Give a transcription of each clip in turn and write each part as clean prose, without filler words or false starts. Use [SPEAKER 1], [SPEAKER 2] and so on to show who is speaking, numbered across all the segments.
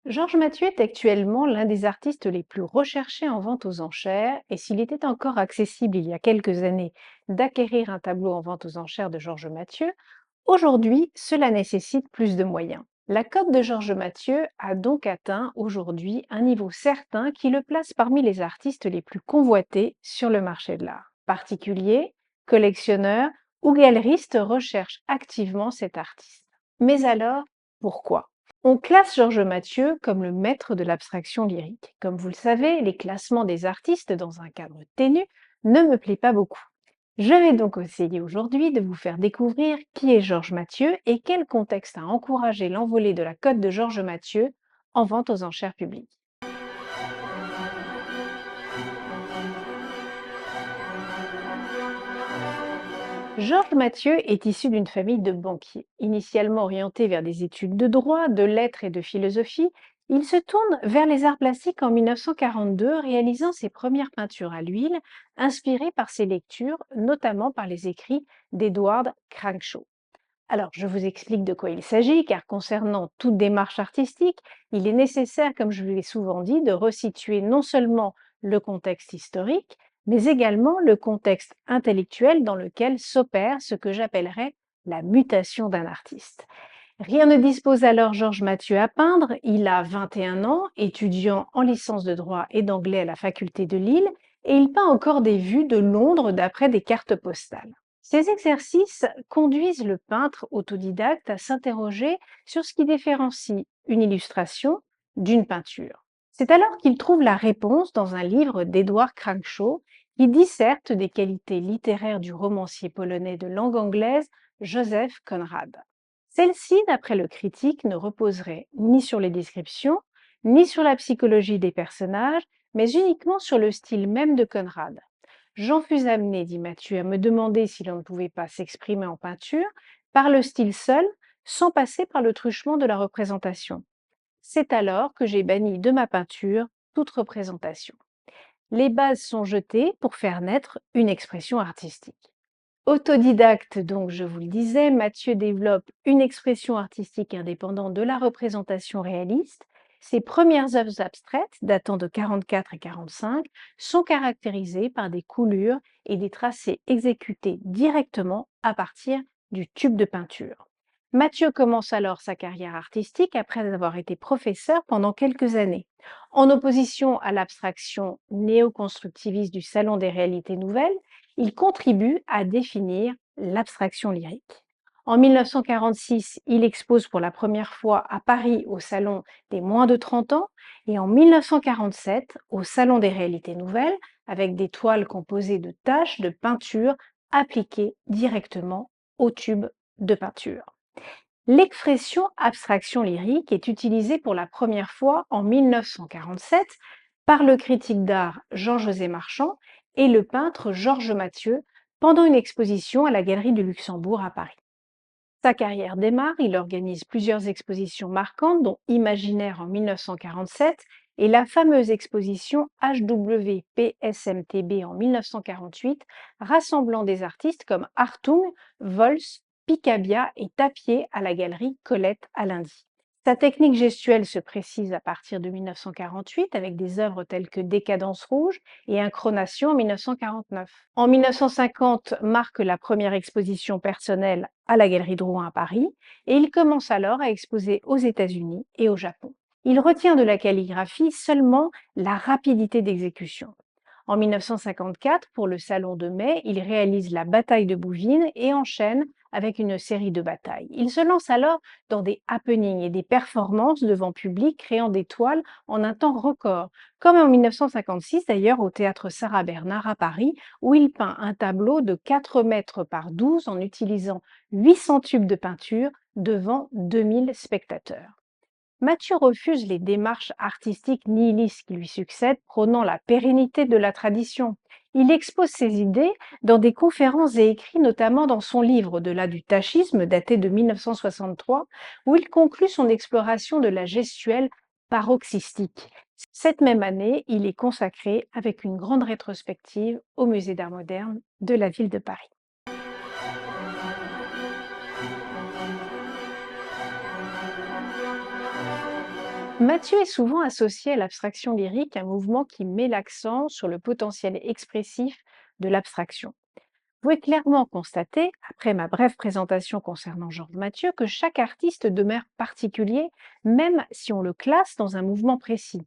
[SPEAKER 1] Georges Mathieu est actuellement l'un des artistes les plus recherchés en vente aux enchères et s'il était encore accessible il y a quelques années d'acquérir un tableau en vente aux enchères de Georges Mathieu, aujourd'hui cela nécessite plus de moyens. La cote de Georges Mathieu a donc atteint aujourd'hui un niveau certain qui le place parmi les artistes les plus convoités sur le marché de l'art. Particuliers, collectionneurs ou galeristes recherchent activement cet artiste. Mais alors, pourquoi? On classe Georges Mathieu comme le maître de l'abstraction lyrique. Comme vous le savez, les classements des artistes dans un cadre ténu ne me plaît pas beaucoup. Je vais donc essayer aujourd'hui de vous faire découvrir qui est Georges Mathieu et quel contexte a encouragé l'envolée de la cote de Georges Mathieu en vente aux enchères publiques. Georges Mathieu est issu d'une famille de banquiers. Initialement orienté vers des études de droit, de lettres et de philosophie, il se tourne vers les arts plastiques en 1942, réalisant ses premières peintures à l'huile, inspirées par ses lectures, notamment par les écrits d'Edward Crankshaw. Alors, je vous explique de quoi il s'agit, car concernant toute démarche artistique, il est nécessaire, comme je vous l'ai souvent dit, de resituer non seulement le contexte historique, mais également le contexte intellectuel dans lequel s'opère ce que j'appellerais la mutation d'un artiste. Rien ne dispose alors Georges Mathieu à peindre, il a 21 ans, étudiant en licence de droit et d'anglais à la faculté de Lille, et il peint encore des vues de Londres d'après des cartes postales. Ces exercices conduisent le peintre autodidacte à s'interroger sur ce qui différencie une illustration d'une peinture. C'est alors qu'il trouve la réponse dans un livre d'Edward Crankshaw qui disserte des qualités littéraires du romancier polonais de langue anglaise Joseph Conrad. Celle-ci, d'après le critique, ne reposerait ni sur les descriptions, ni sur la psychologie des personnages, mais uniquement sur le style même de Conrad. J'en fus amené, dit Mathieu, à me demander si l'on ne pouvait pas s'exprimer en peinture par le style seul, sans passer par le truchement de la représentation. C'est alors que j'ai banni de ma peinture toute représentation. Les bases sont jetées pour faire naître une expression artistique. Autodidacte, donc, je vous le disais, Mathieu développe une expression artistique indépendante de la représentation réaliste. Ses premières œuvres abstraites, datant de 44 et 45, sont caractérisées par des coulures et des tracés exécutés directement à partir du tube de peinture. Mathieu commence alors sa carrière artistique après avoir été professeur pendant quelques années. En opposition à l'abstraction néoconstructiviste du Salon des réalités nouvelles, il contribue à définir l'abstraction lyrique. En 1946, il expose pour la première fois à Paris au Salon des moins de 30 ans et en 1947 au Salon des réalités nouvelles avec des toiles composées de taches de peinture appliquées directement au tube de peinture. L'expression abstraction lyrique est utilisée pour la première fois en 1947 par le critique d'art Jean-José Marchand et le peintre Georges Mathieu pendant une exposition à la Galerie du Luxembourg à Paris. Sa carrière démarre, il organise plusieurs expositions marquantes, dont Imaginaire en 1947 et la fameuse exposition HWPSMTB en 1948, rassemblant des artistes comme Hartung, Vols, Picabia et Tapier à la galerie Colette à Lundy. Sa technique gestuelle se précise à partir de 1948 avec des œuvres telles que Décadence rouge et Incronation en 1949. En 1950 marque la première exposition personnelle à la Galerie Drouin à Paris et il commence alors à exposer aux États-Unis et au Japon. Il retient de la calligraphie seulement la rapidité d'exécution. En 1954, pour le Salon de mai, il réalise la bataille de Bouvines et enchaîne avec une série de batailles. Il se lance alors dans des happenings et des performances devant public, créant des toiles en un temps record, comme en 1956 d'ailleurs au théâtre Sarah Bernard à Paris, où il peint un tableau de 4 mètres par 12 en utilisant 800 tubes de peinture devant 2000 spectateurs. Mathieu refuse les démarches artistiques nihilistes qui lui succèdent, prônant la pérennité de la tradition. Il expose ses idées dans des conférences et écrits, notamment dans son livre Au-delà du tachisme, daté de 1963, où il conclut son exploration de la gestuelle paroxystique. Cette même année, il est consacré avec une grande rétrospective au Musée d'art moderne de la ville de Paris. Mathieu est souvent associé à l'abstraction lyrique, un mouvement qui met l'accent sur le potentiel expressif de l'abstraction. Vous pouvez clairement constater, après ma brève présentation concernant Georges Mathieu, que chaque artiste demeure particulier, même si on le classe dans un mouvement précis.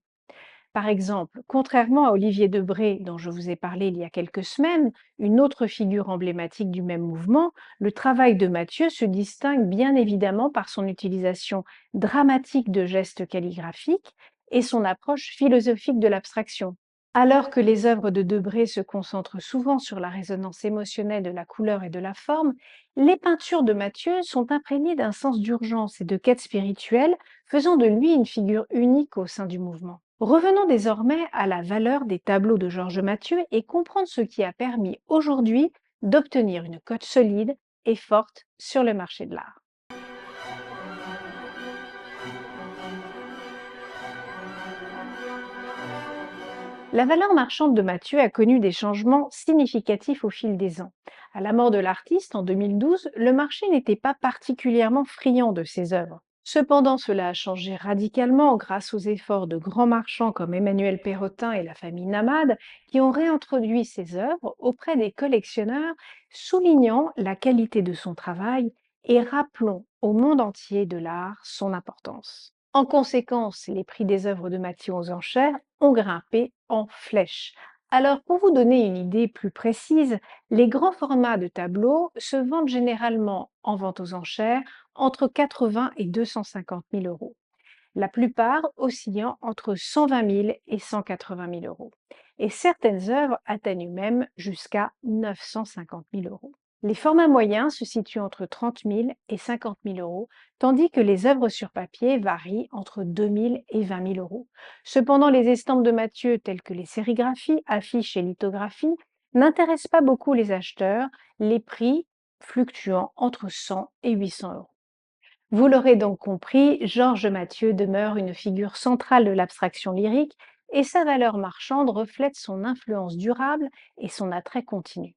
[SPEAKER 1] Par exemple, contrairement à Olivier Debré, dont je vous ai parlé il y a quelques semaines, une autre figure emblématique du même mouvement, le travail de Mathieu se distingue bien évidemment par son utilisation dramatique de gestes calligraphiques et son approche philosophique de l'abstraction. Alors que les œuvres de Debré se concentrent souvent sur la résonance émotionnelle de la couleur et de la forme, les peintures de Mathieu sont imprégnées d'un sens d'urgence et de quête spirituelle, faisant de lui une figure unique au sein du mouvement. Revenons désormais à la valeur des tableaux de Georges Mathieu et comprendre ce qui a permis aujourd'hui d'obtenir une cote solide et forte sur le marché de l'art. La valeur marchande de Mathieu a connu des changements significatifs au fil des ans. À la mort de l'artiste en 2012, le marché n'était pas particulièrement friand de ses œuvres. Cependant, cela a changé radicalement grâce aux efforts de grands marchands comme Emmanuel Perrotin et la famille Namad, qui ont réintroduit ses œuvres auprès des collectionneurs, soulignant la qualité de son travail et rappelant au monde entier de l'art son importance. En conséquence, les prix des œuvres de Mathieu aux enchères ont grimpé en flèche. Alors, pour vous donner une idée plus précise, les grands formats de tableaux se vendent généralement en vente aux enchères entre 80 et 250 000 euros, la plupart oscillant entre 120 000 et 180 000 euros. Et certaines œuvres atteignent même jusqu'à 950 000 euros. Les formats moyens se situent entre 30 000 et 50 000 euros, tandis que les œuvres sur papier varient entre 2 000 et 20 000 euros. Cependant, les estampes de Mathieu, telles que les sérigraphies, affiches et lithographies, n'intéressent pas beaucoup les acheteurs, les prix fluctuant entre 100 et 800 euros. Vous l'aurez donc compris, Georges Mathieu demeure une figure centrale de l'abstraction lyrique et sa valeur marchande reflète son influence durable et son attrait continu.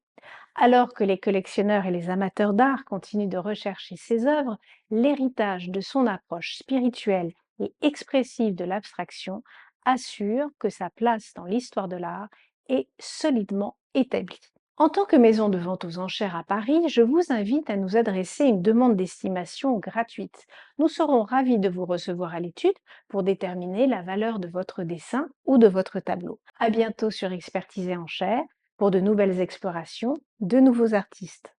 [SPEAKER 1] Alors que les collectionneurs et les amateurs d'art continuent de rechercher ses œuvres, l'héritage de son approche spirituelle et expressive de l'abstraction assure que sa place dans l'histoire de l'art est solidement établie. En tant que maison de vente aux enchères à Paris, je vous invite à nous adresser une demande d'estimation gratuite. Nous serons ravis de vous recevoir à l'étude pour déterminer la valeur de votre dessin ou de votre tableau. À bientôt sur Expertise et Enchères pour de nouvelles explorations, de nouveaux artistes.